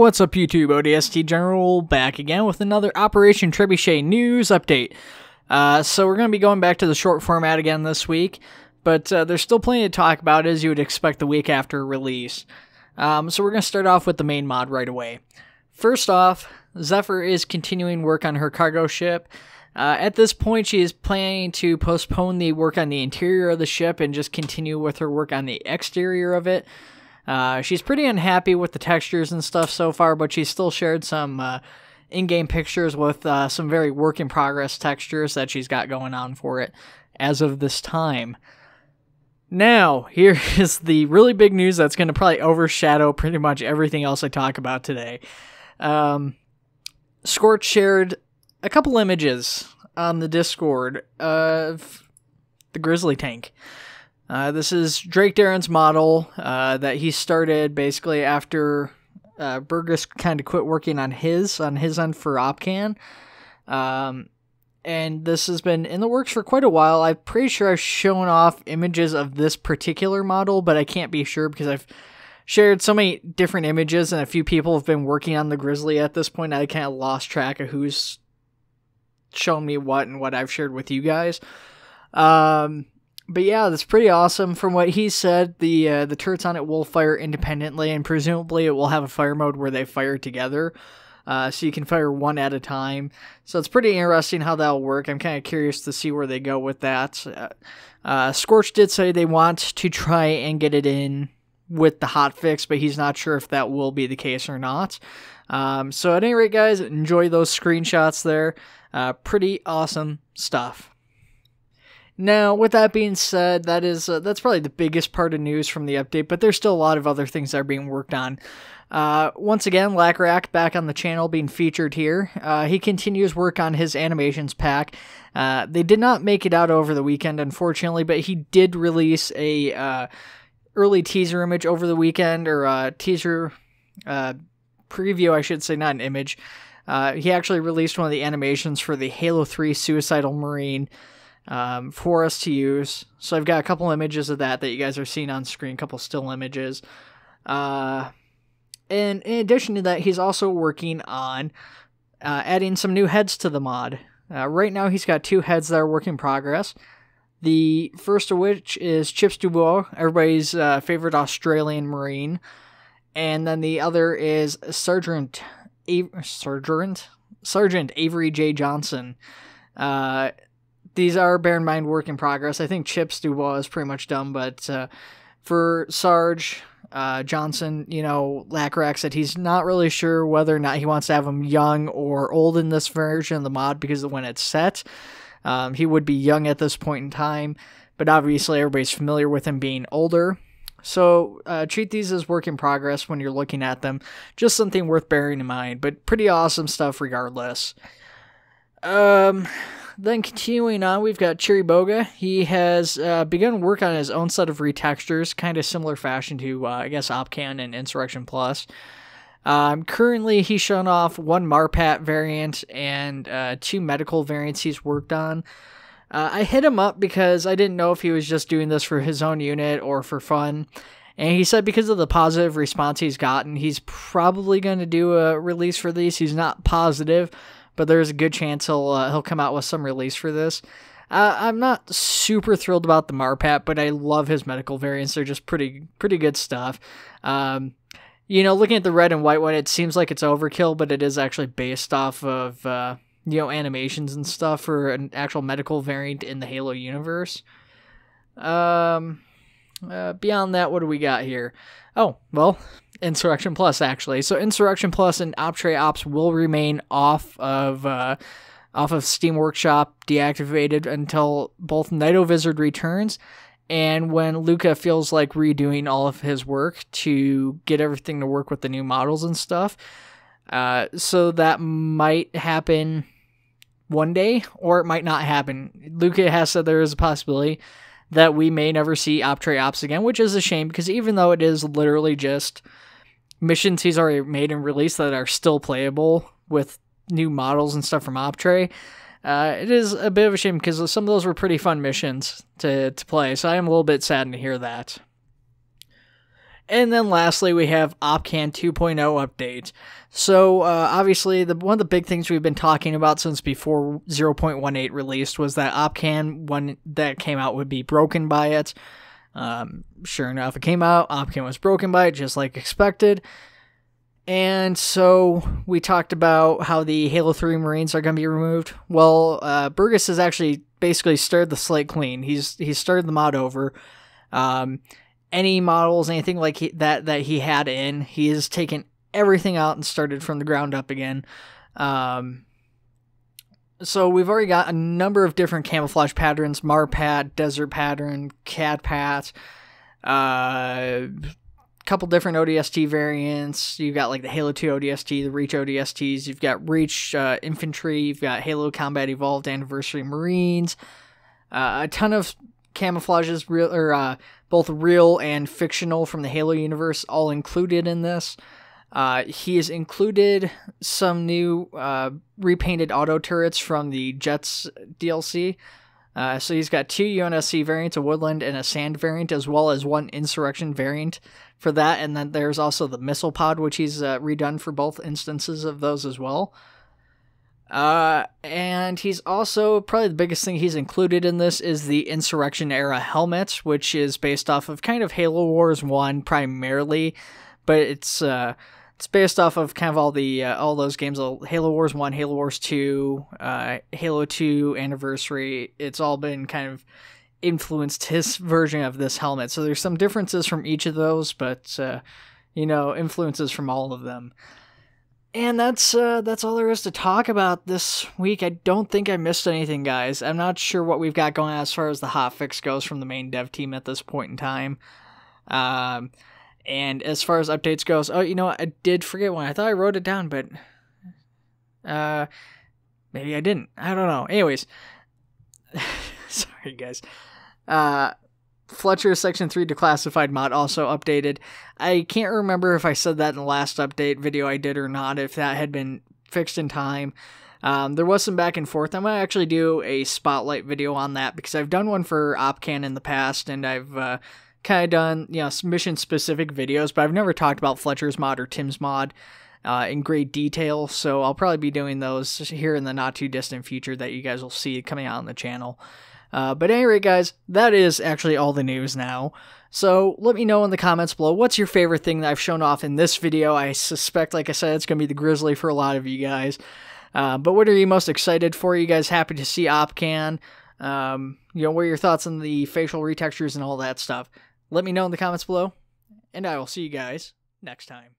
What's up YouTube, ODST General back again with another Operation Trebuchet news update. So we're going to be going back to the short format again this week, but there's still plenty to talk about as you would expect the week after release. So we're going to start off with the main mod right away. First off, Zephyr is continuing work on her cargo ship. At this point, she is planning to postpone the work on the interior of the ship and just continue with her work on the exterior of it. She's pretty unhappy with the textures and stuff so far, but she still shared some in-game pictures with some very work-in-progress textures that she's got going on for it as of this time. Now, here is the really big news that's going to probably overshadow pretty much everything else I talk about today. Scorch shared a couple images on the Discord of the Grizzly tank. This is Drake Darren's model that he started basically after Burgess kind of quit working on his end for Opcan. And this has been in the works for quite a while. I'm pretty sure I've shown off images of this particular model, but I can't be sure because I've shared so many different images and a few people have been working on the Grizzly at this point. I kind of lost track of who's shown me what and what I've shared with you guys. But yeah, that's pretty awesome. From what he said, the turrets on it will fire independently, and presumably it will have a fire mode where they fire together. So you can fire one at a time. So it's pretty interesting how that'll work. I'm kind of curious to see where they go with that. Scorch did say they want to try and get it in with the hotfix, but he's not sure if that will be the case or not. So at any rate, guys, enjoy those screenshots there. Pretty awesome stuff. Now, with that being said, that's probably the biggest part of news from the update, but there's still a lot of other things that are being worked on. Once again, Lacrack back on the channel being featured here. He continues work on his animations pack. They did not make it out over the weekend, unfortunately, but he did release a early teaser image over the weekend, or a teaser preview, I should say, not an image. He actually released one of the animations for the Halo 3 Suicidal Marine for us to use. So I've got a couple images of that you guys are seeing on screen, a couple still images. And in addition to that, he's also working on adding some new heads to the mod. Right now he's got two heads that are work in progress. The first of which is Chips Dubois, everybody's favorite Australian Marine. And then the other is Sergeant Avery J. Johnson. These are, bear in mind, work in progress. I think Chips Dubois is pretty much done, but for Sarge Johnson, Lacrack said he's not really sure whether or not he wants to have him young or old in this version of the mod, because of when it's set. He would be young at this point in time, but obviously everybody's familiar with him being older. So treat these as work in progress when you're looking at them. Just something worth bearing in mind, but pretty awesome stuff regardless. Then continuing on, we've got Cherry Boga. He has begun work on his own set of retextures, kind of similar fashion to, I guess, Opcan and Insurrection Plus. Currently, he's shown off one Marpat variant and two medical variants he's worked on. I hit him up because I didn't know if he was just doing this for his own unit or for fun. And he said because of the positive response he's gotten, he's probably going to do a release for these. He's not positive, but there's a good chance he'll come out with some release for this. I'm not super thrilled about the Marpat, but I love his medical variants. They're just pretty good stuff. Looking at the red and white one, it seems like it's overkill, but it is actually based off of animations and stuff for an actual medical variant in the Halo universe. Beyond that, what do we got here? Oh, well, Insurrection Plus, actually. So Insurrection Plus and Optre Ops will remain off of Steam Workshop, deactivated until both Nightovizard returns and when Luca feels like redoing all of his work to get everything to work with the new models and stuff. So that might happen one day, or it might not happen. Luca has said there is a possibility that we may never see Optre Ops again, which is a shame, because even though it is literally just missions he's already made and released that are still playable with new models and stuff from Optre, it is a bit of a shame because some of those were pretty fun missions to play, so I am a little bit saddened to hear that. And then lastly, we have Opcan 2.0 updates. So obviously, one of the big things we've been talking about since before 0.18 released was that Opcan, when that came out, would be broken by it. Sure enough, it came out. Opcan was broken by it, just like expected. And so we talked about how the Halo 3 Marines are going to be removed. Well, Burgess has actually basically stirred the slate clean. He's started the mod over. Any models, anything like that he had in, he has taken everything out and started from the ground up again. So we've already got a number of different camouflage patterns: Marpat, Desert Pattern, Cat Pat, couple different ODST variants. You've got like the Halo 2 ODST, the Reach ODSTs. You've got Reach Infantry. You've got Halo Combat Evolved Anniversary Marines. A ton of camouflages, both real and fictional from the Halo universe, all included in this. He has included some new repainted auto turrets from the Jets DLC. So he's got 2 UNSC variants, a Woodland and a Sand variant, as well as 1 Insurrection variant for that. And then there's also the Missile Pod, which he's redone for both instances of those as well. And he's also, probably the biggest thing he's included in this is the Insurrection era helmet, which is based off of kind of Halo Wars 1 primarily, but it's based off of kind of all those games, Halo Wars 1, Halo Wars 2, Halo 2 Anniversary. It's all been kind of influenced his version of this helmet. So there's some differences from each of those, but, influences from all of them. And that's all there is to talk about this week. I don't think I missed anything, guys. I'm not sure what we've got going on as far as the hotfix goes from the main dev team at this point in time. And as far as updates goes, I did forget one. I thought I wrote it down, but maybe I didn't. I don't know. Anyways, sorry, guys. Fletcher's Section 3 Declassified mod also updated. I can't remember if I said that in the last update video I did or not, if that had been fixed in time. There was some back and forth. I'm going to actually do a spotlight video on that because I've done one for Opcan in the past, and I've kind of done mission-specific videos, but I've never talked about Fletcher's mod or Tim's mod in great detail, so I'll probably be doing those here in the not-too-distant future that you guys will see coming out on the channel. But anyway, guys, that is actually all the news now. So let me know in the comments below, what's your favorite thing that I've shown off in this video? I suspect, like I said, it's going to be the Grizzly for a lot of you guys. But what are you most excited for? Are you guys happy to see Opcan? What are your thoughts on the facial retextures and all that stuff? Let me know in the comments below, and I will see you guys next time.